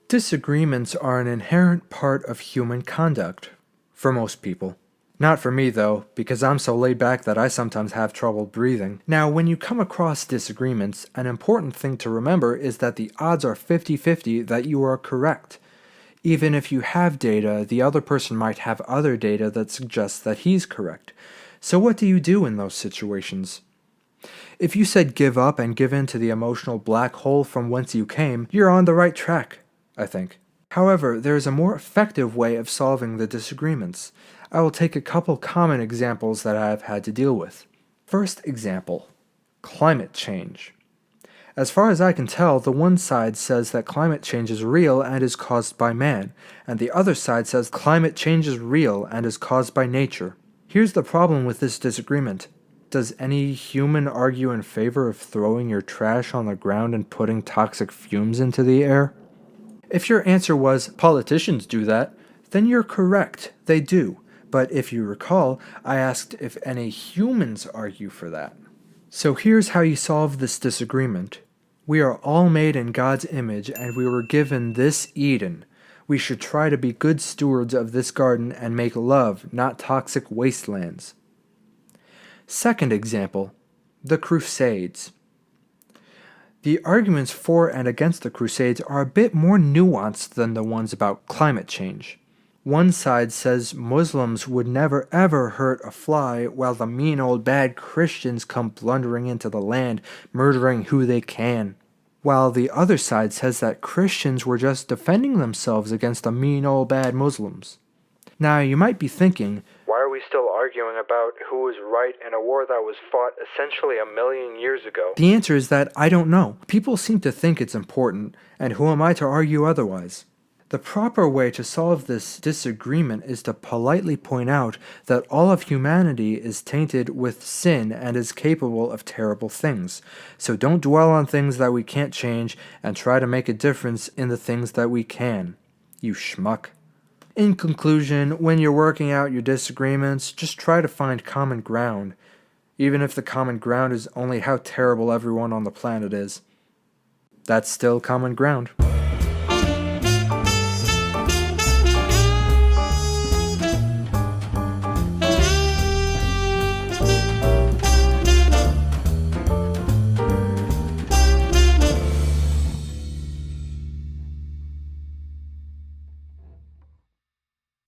Disagreements are an inherent part of human conduct, for most people. Not for me, though, because I'm so laid back that I sometimes have trouble breathing. Now, when you come across disagreements, an important thing to remember is that the odds are 50-50 that you are correct. Even if you have data, the other person might have other data that suggests that he's correct. So what do you do in those situations? If you said give up and give in to the emotional black hole from whence you came, you're on the right track, I think. However, there is a more effective way of solving the disagreements. I will take a couple common examples that I have had to deal with. First example, climate change. As far as I can tell, the one side says that climate change is real and is caused by man, and the other side says climate change is real and is caused by nature. Here's the problem with this disagreement. Does any human argue in favor of throwing your trash on the ground and putting toxic fumes into the air? If your answer was, politicians do that, then you're correct, they do. But if you recall, I asked if any humans argue for that. So here's how you solve this disagreement. We are all made in God's image and we were given this Eden. We should try to be good stewards of this garden and make love, not toxic wastelands. Second example, the Crusades. The arguments for and against the Crusades are a bit more nuanced than the ones about climate change. One side says Muslims would never ever hurt a fly while the mean old bad Christians come blundering into the land, murdering who they can. While the other side says that Christians were just defending themselves against the mean old bad Muslims. Now you might be thinking, why are we still arguing about who was right in a war that was fought essentially 1,000,000 years ago? The answer is that I don't know. People seem to think it's important, and who am I to argue otherwise? The proper way to solve this disagreement is to politely point out that all of humanity is tainted with sin and is capable of terrible things. So don't dwell on things that we can't change and try to make a difference in the things that we can. You schmuck. In conclusion, when you're working out your disagreements, just try to find common ground, even if the common ground is only how terrible everyone on the planet is. That's still common ground.